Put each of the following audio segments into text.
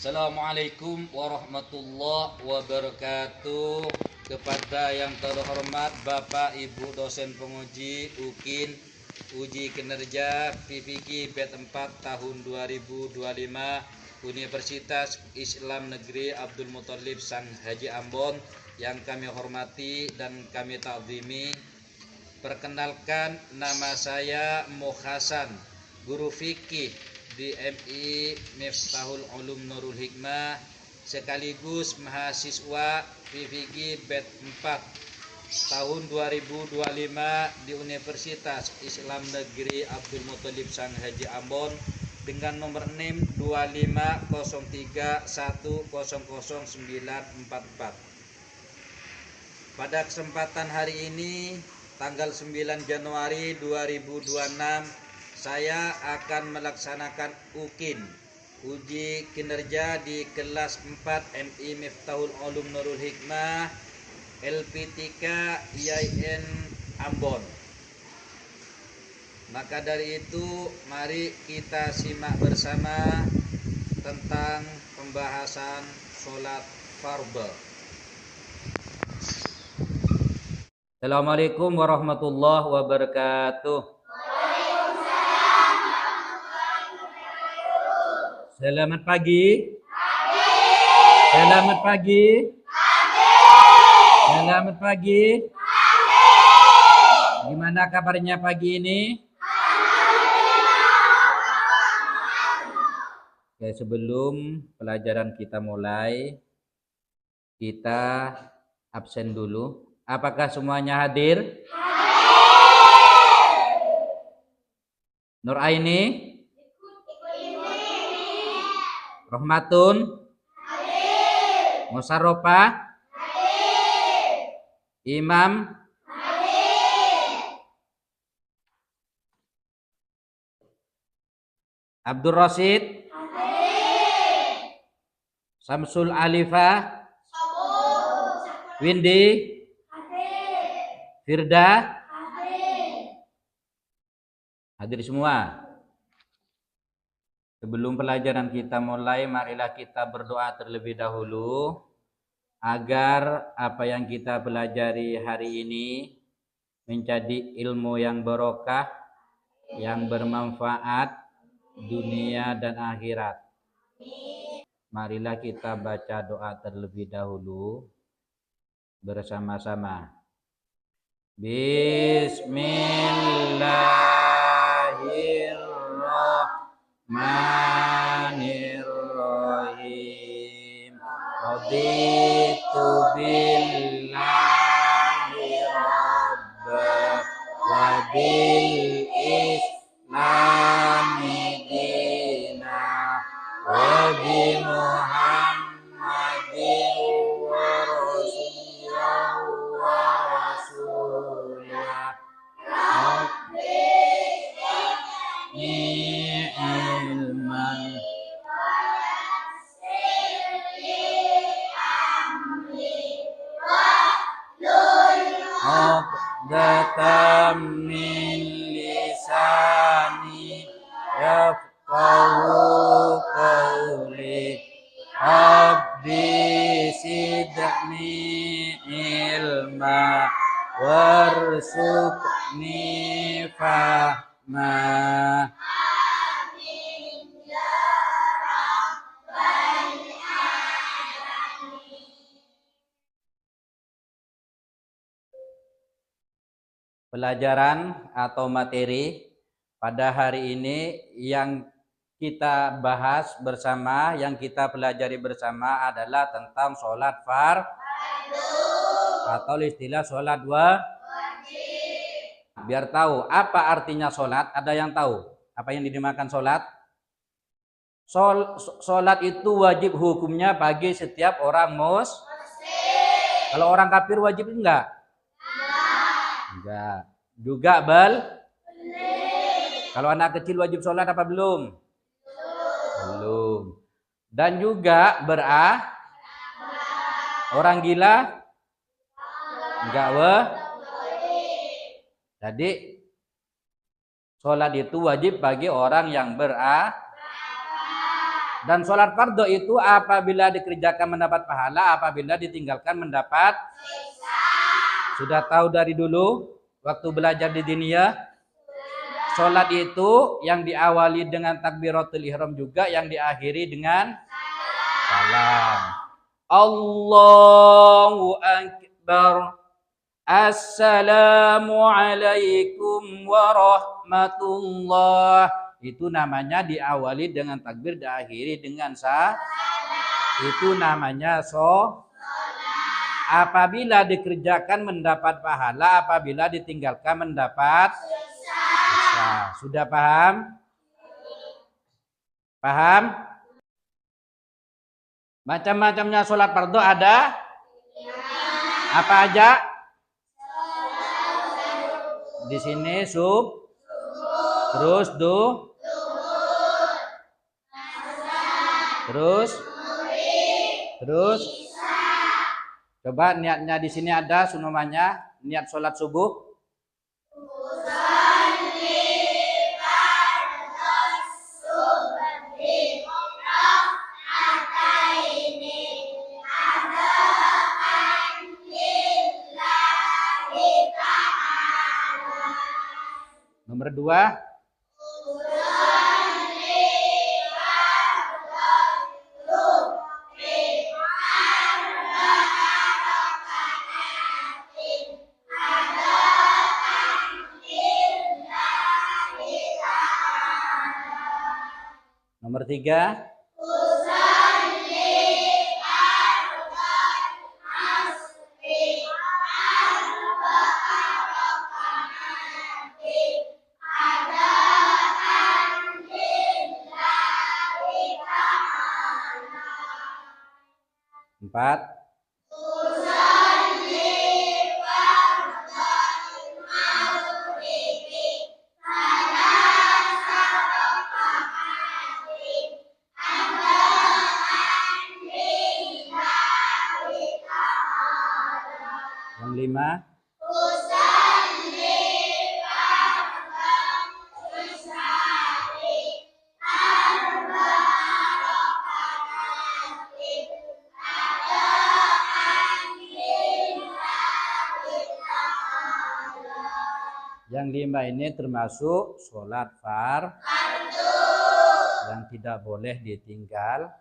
Assalamualaikum warahmatullahi wabarakatuh. Kepada yang terhormat Bapak Ibu dosen penguji UKIN uji kinerja PPQ Bet 4 tahun 2025 Universitas Islam Negeri Abdul Muthalib Sang Haji Ambon yang kami hormati dan kami takzimi. Perkenalkan, nama saya Muhasan, guru fikih di MI Miftahul Ulum Nurul Hikmah, sekaligus mahasiswa PPG Bet 4 tahun 2025 di Universitas Islam Negeri Abdul Muthalib Sang Haji Ambon dengan nomor NIM 2503100944. Pada kesempatan hari ini tanggal 9 Januari 2026 saya akan melaksanakan UKIN uji kinerja di kelas 4 MI Miftahul Ulum Nurul Hikmah LP3 IAIN Ambon. Maka dari itu mari kita simak bersama tentang pembahasan sholat fardhu. Assalamualaikum warahmatullahi wabarakatuh. Selamat pagi. Selamat pagi. Selamat pagi. Gimana kabarnya pagi ini? Oke, sebelum pelajaran kita mulai, kita absen dulu. Apakah semuanya hadir? Nur Aini? Rohmatun? Musarrofa? Imam? Abdul Rasid? Samsul Alifah? Windy? Firda? Hadir semua. Sebelum pelajaran kita mulai, marilah kita berdoa terlebih dahulu agar apa yang kita pelajari hari ini menjadi ilmu yang barokah, yang bermanfaat dunia dan akhirat. Marilah kita baca doa terlebih dahulu bersama-sama. Bismillahirrahmanirrahim. Raditu billahi rabba wa bil islami dina wa bi Muhammadin wa rasulah ilman uqdatam min lisani yafqahu qawli Rabbi zidni ilma warzuqni fahma. Pelajaran atau materi pada hari ini yang kita bahas bersama, yang kita pelajari bersama adalah tentang sholat fardhu atau istilah sholat wajib. Biar tahu apa artinya sholat, ada yang tahu apa yang dinamakan sholat? Sholat itu wajib hukumnya bagi setiap orang muslim. Kalau orang kafir wajib enggak? Enggak. Juga kalau anak kecil wajib sholat apa belum? Belum. Dan juga orang gila? Enggak Jadi sholat itu wajib bagi orang yang Dan sholat fardu itu apabila dikerjakan mendapat pahala, apabila ditinggalkan mendapat siksa. Sudah tahu dari dulu waktu belajar di diniyah? Sholat itu yang diawali dengan takbiratul ihram juga, yang diakhiri dengan salam. Allahu akbar. Assalamualaikum warahmatullah. Itu namanya diawali dengan takbir, diakhiri dengan salam. Itu namanya sholat. Apabila dikerjakan mendapat pahala, apabila ditinggalkan mendapat siksa. Sudah paham? Paham? Macam-macamnya sholat fardu ada? Apa aja? Di sini terus terus coba niatnya di sini ada sunomannya, niat sholat subuh. Nomor 2. Nomor 3. Empat. Yang 5. Yang 5 ini termasuk sholat fardu yang tidak boleh ditinggal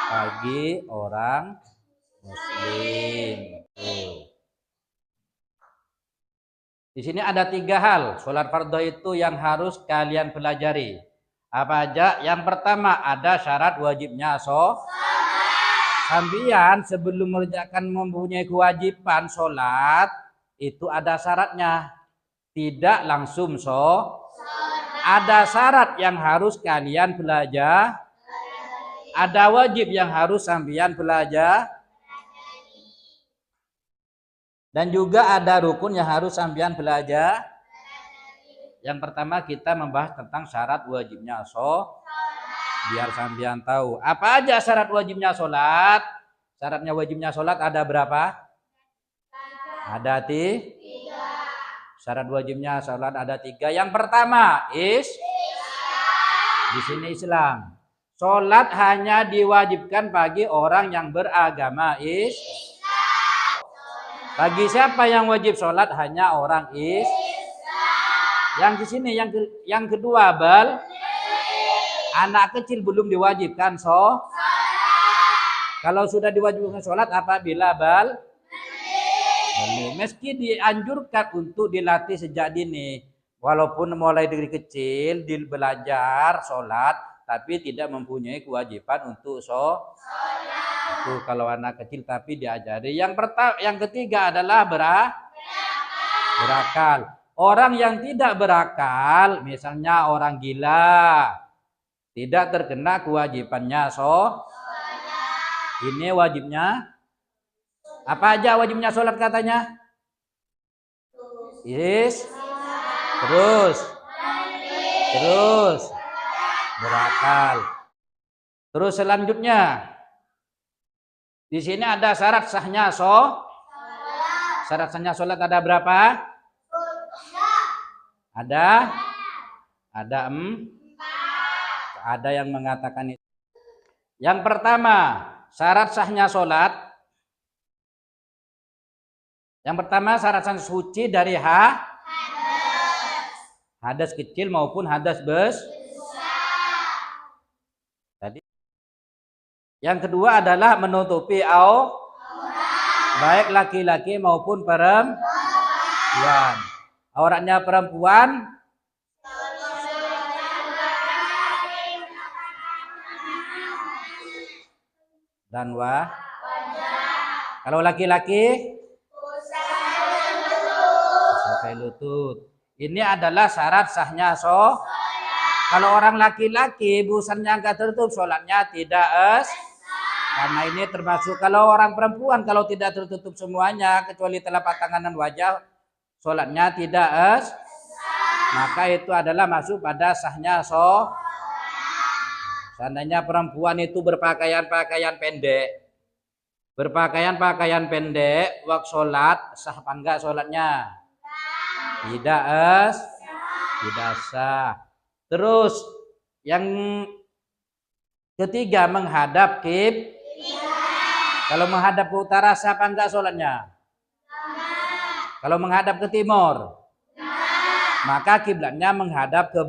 bagi orang muslim. Di sini ada 3 hal sholat fardu itu yang harus kalian pelajari. Apa aja? Yang pertama, ada syarat wajibnya sholat. Sambian sebelum mengerjakan mempunyai kewajiban sholat, itu ada syaratnya. Tidak langsung ada syarat yang harus kalian belajar. Ada wajib yang harus sambian belajar. Dan juga ada rukun yang harus sambian belajar. Yang pertama kita membahas tentang syarat wajibnya sholat. Biar sambian tahu. Apa aja syarat wajibnya sholat? Syaratnya wajibnya sholat ada berapa? Ada 3. Syarat wajibnya sholat ada 3. Yang pertama di sini Islam. Sholat hanya diwajibkan bagi orang yang beragama Bagi siapa yang wajib sholat? Hanya orang Yang di sini yang kedua anak kecil belum diwajibkan sholat. Kalau sudah diwajibkan sholat apabila meski dianjurkan untuk dilatih sejak dini, walaupun mulai dari kecil belajar sholat, tapi tidak mempunyai kewajiban untuk sholat. Itu kalau anak kecil tapi diajari. Yang ketiga adalah berakal. Orang yang tidak berakal, misalnya orang gila, tidak terkena kewajibannya sholat. Ini wajibnya. Apa aja wajibnya sholat katanya? Terus berakal. Terus selanjutnya di sini ada syarat sahnya sholat. Syarat sahnya sholat ada berapa? Ada 4. Ada yang mengatakan itu. Yang pertama, syarat sahnya sholat. Yang pertama, syarat sah suci dari hadas kecil maupun hadas besar. Tadi. Yang kedua adalah menutupi baik laki-laki maupun perempuan. Auratnya perempuan dan kalau laki-laki sampai lutut. Ini adalah syarat sahnya Kalau orang laki-laki busannya enggak tertutup, sholatnya tidak karena ini termasuk kalau orang perempuan kalau tidak tertutup semuanya kecuali telapak tangan dan wajah, sholatnya tidak maka itu adalah masuk pada sahnya Seandainya perempuan itu berpakaian pakaian pendek, waktu sholat sah apa enggak sholatnya? Tidak sah. Terus yang ketiga menghadap Kalau menghadap ke utara sah apa enggak sholatnya? Kalau menghadap ke timur, maka kiblatnya menghadap ke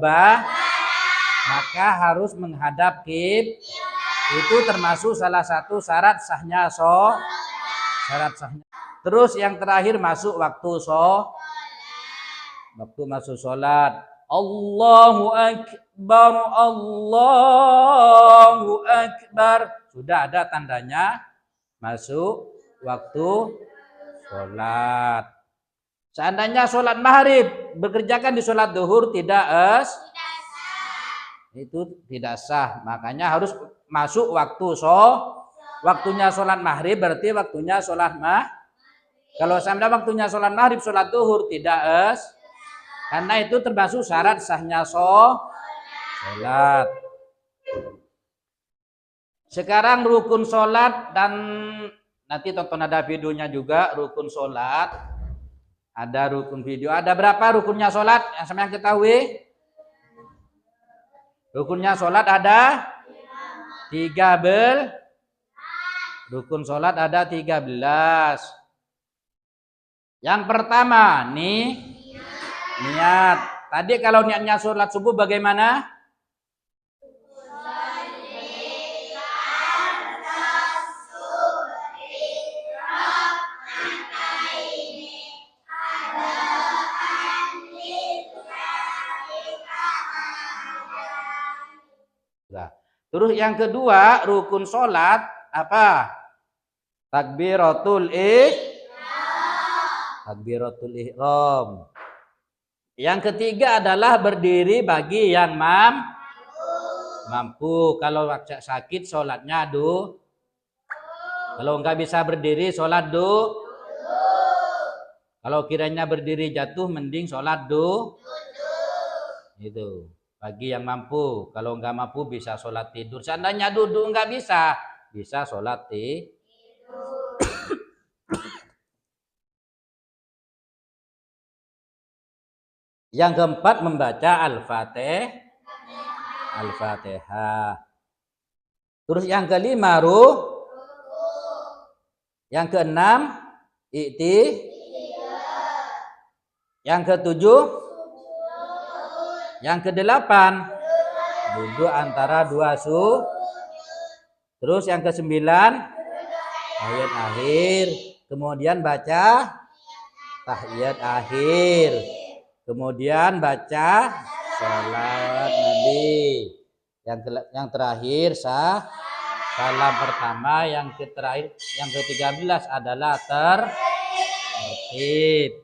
maka harus menghadap itu termasuk salah satu syarat sahnya syarat sahnya. Terus yang terakhir masuk waktu masuk sholat. Allahu Akbar, Allahu Akbar. Sudah ada tandanya masuk waktu sholat. Seandainya sholat maghrib bekerjakan di sholat duhur tidak itu tidak sah. Makanya harus masuk waktu waktunya sholat maghrib berarti waktunya sholat Kalau sampai waktunya sholat maghrib sholat duhur tidak karena itu termasuk syarat sahnya sholat. Sekarang rukun sholat dan nanti tonton ada videonya juga rukun sholat. Ada rukun video. Ada berapa rukunnya sholat yang saya ketahui? Rukunnya sholat ada 13. Rukun sholat ada 13. Yang pertama niat. Tadi kalau niatnya sholat subuh bagaimana? Terus yang kedua rukun sholat apa? Takbiratul ihram. Yang ketiga adalah berdiri bagi yang mampu. Kalau sakit sholatnya kalau nggak bisa berdiri sholat kalau kiranya berdiri jatuh mending sholat itu bagi yang mampu. Kalau nggak mampu bisa sholat tidur. Seandainya duduk nggak bisa sholat Yang keempat membaca Al-Fatihah. Terus yang kelima yang keenam yang ketujuh, yang kedelapan duduk antara dua Terus yang kesembilan tahiyat akhir. Kemudian baca tahiyat akhir. Kemudian baca salat Nabi. Yang terakhir salam pertama. Yang terakhir yang ke-13 adalah tertib.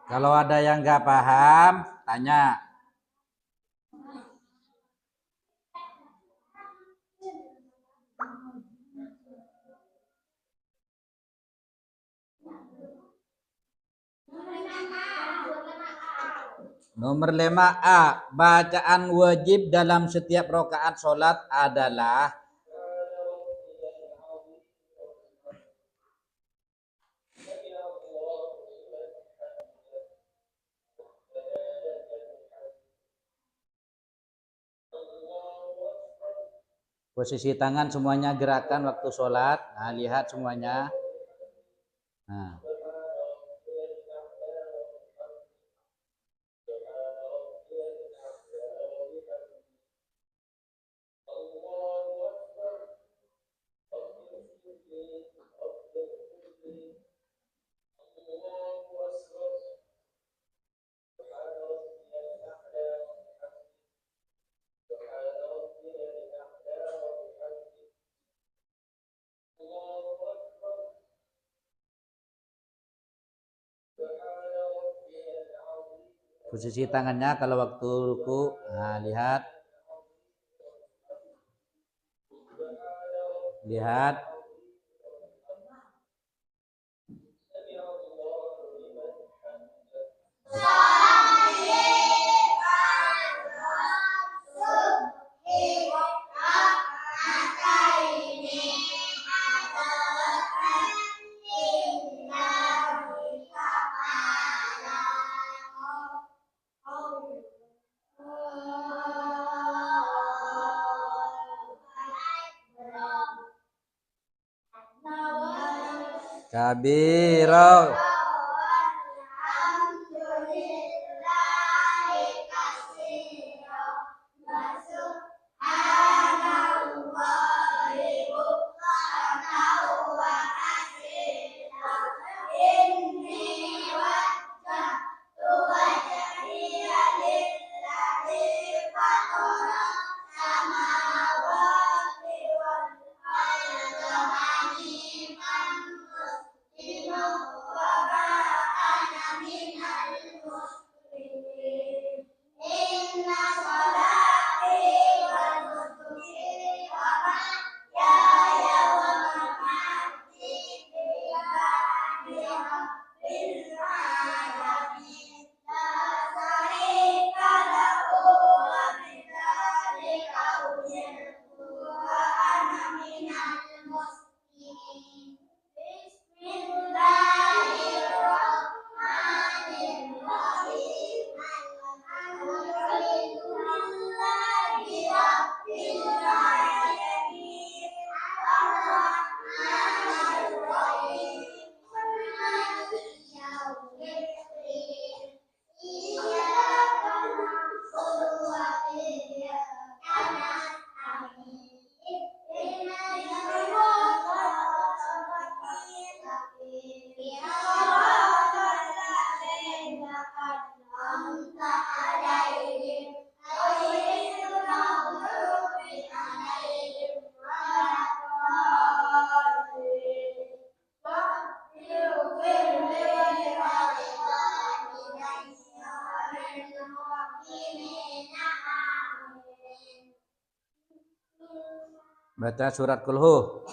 Kalau ada yang nggak paham, tanya. Nomor 5A, bacaan wajib dalam setiap rakaat sholat adalah posisi tangan semuanya gerakan waktu sholat. Nah, lihat semuanya. Nah. Posisi tangannya kalau waktu ruku, nah lihat. Lihat. Kabiro. Baca surat Kulhu.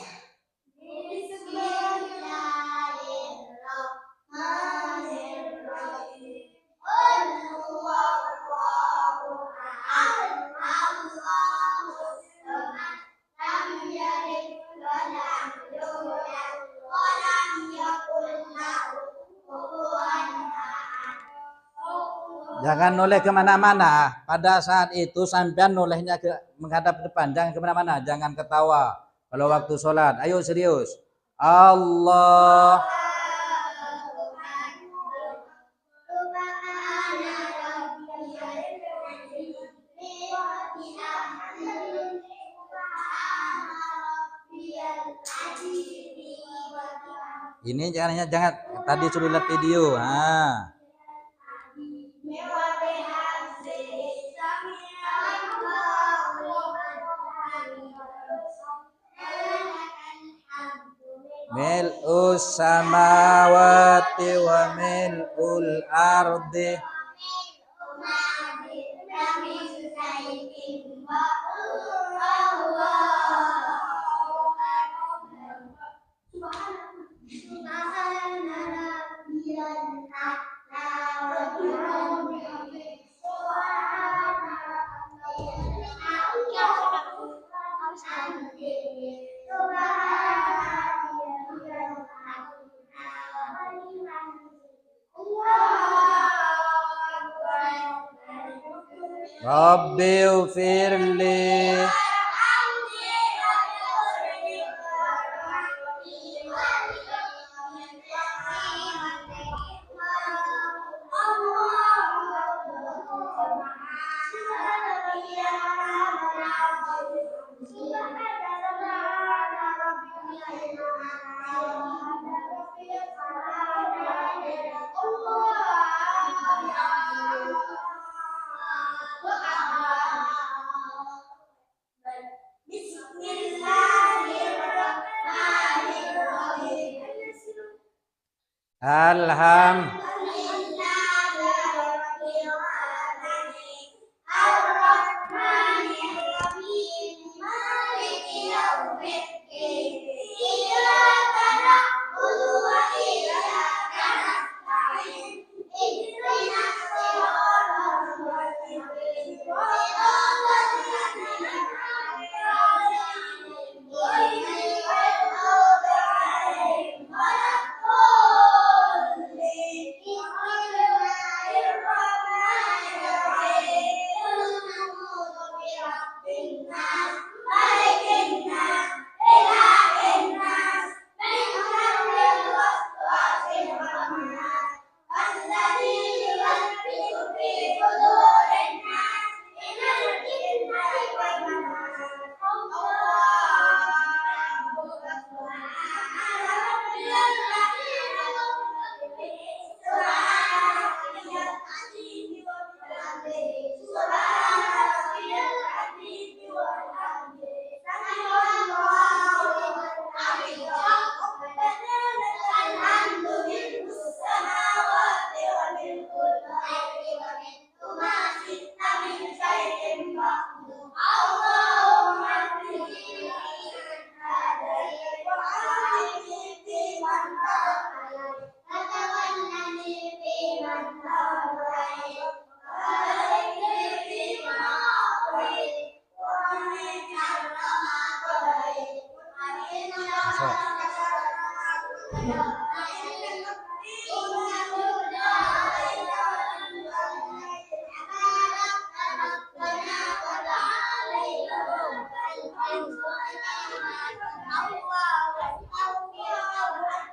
Jangan noleh kemana-mana. Pada saat itu sampean nolehnya menghadap depan, jangan kemana-mana, jangan ketawa. Kalau waktu sholat, ayo serius. Allah. Ini jangan tadi suruh lihat video. Nah. mil'us samawati wa mil'ul ardi Rabbi ufirli alham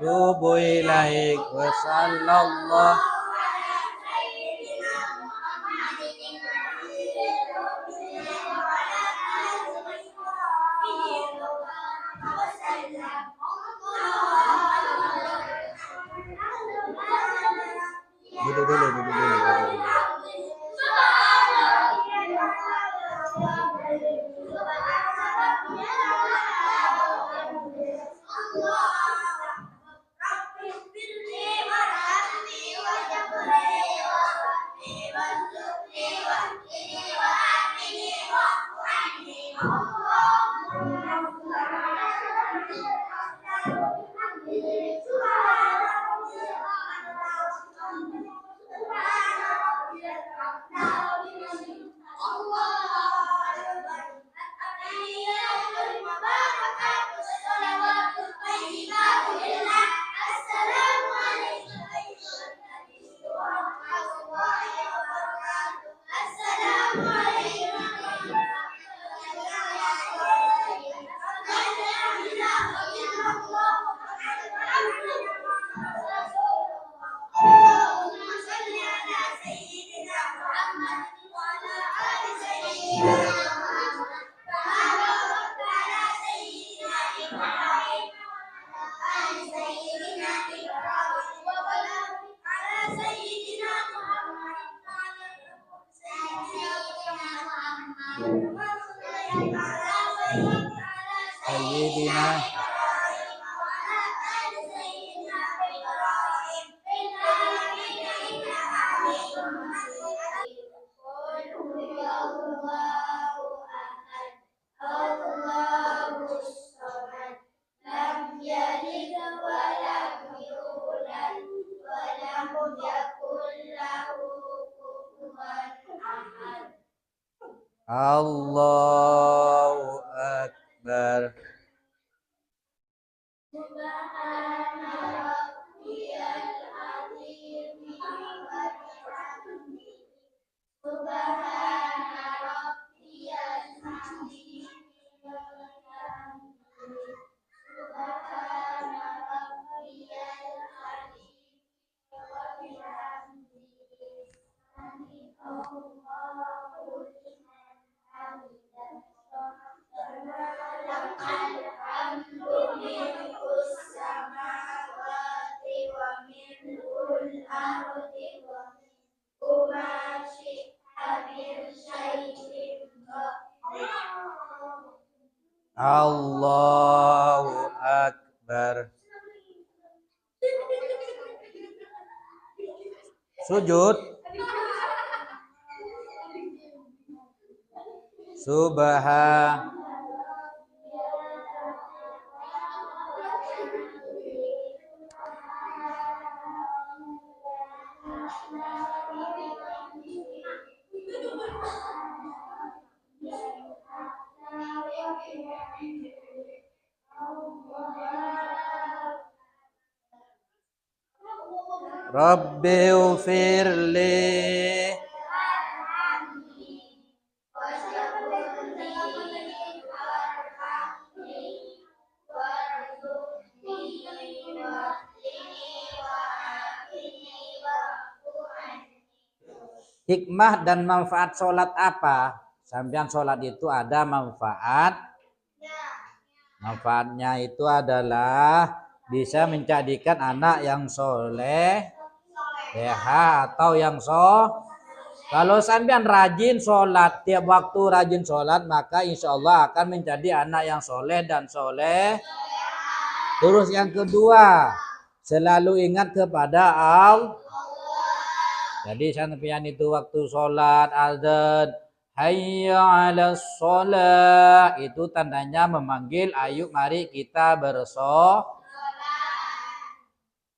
tubu ilaik wa sallallahu duduk dulu. Sayyidina Allahu Akbar. Allahu Akbar. Sujud. Subhan. Rabbi ufirli. Hikmah dan manfaat sholat apa? Sampean sholat itu ada manfaat. Manfaatnya itu adalah bisa menjadikan anak yang soleh, atau yang Kalau sampean rajin sholat, tiap waktu rajin sholat, maka insya Allah akan menjadi anak yang soleh dan soleh. Terus yang kedua, selalu ingat kepada Allah. Jadi sampean itu waktu sholat azan, hayya 'alas sholat, itu tandanya memanggil, ayo mari kita bersolat.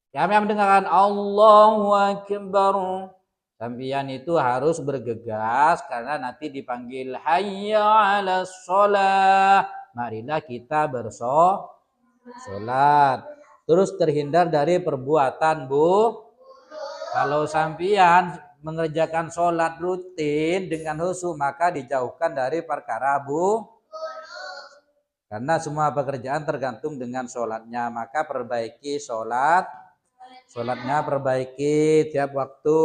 Kami mendengarkan Allahu Akbar, sampean itu harus bergegas karena nanti dipanggil hayya 'alas sholat, marilah kita bersolat. Terus terhindar dari perbuatan kalau sampean mengerjakan sholat rutin dengan khusyuk, maka dijauhkan dari perkara karena semua pekerjaan tergantung dengan sholatnya. Maka perbaiki sholatnya perbaiki tiap waktu.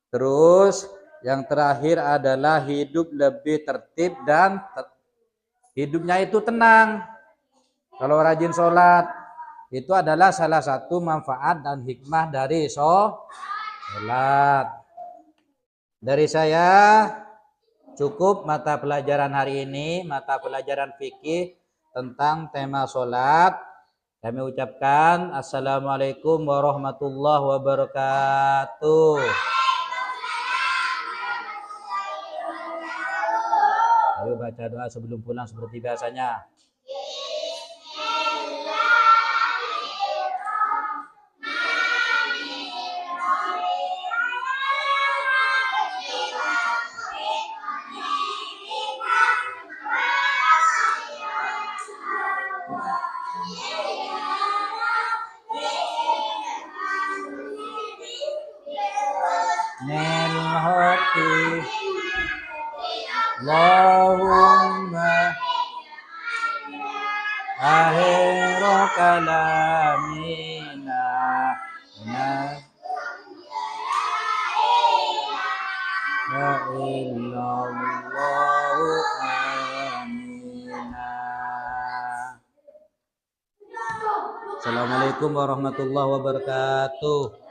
Terus yang terakhir adalah hidup lebih tertib dan hidupnya itu tenang. Kalau rajin sholat, itu adalah salah satu manfaat dan hikmah dari sholat. Dari saya cukup mata pelajaran hari ini, mata pelajaran fikih tentang tema sholat. Kami ucapkan assalamualaikum warahmatullahi wabarakatuh. Ayo baca doa sebelum pulang seperti biasanya. Nelhati Allahumma akhir kalamina la illallahu amina. Assalamualaikum warahmatullahi wabarakatuh.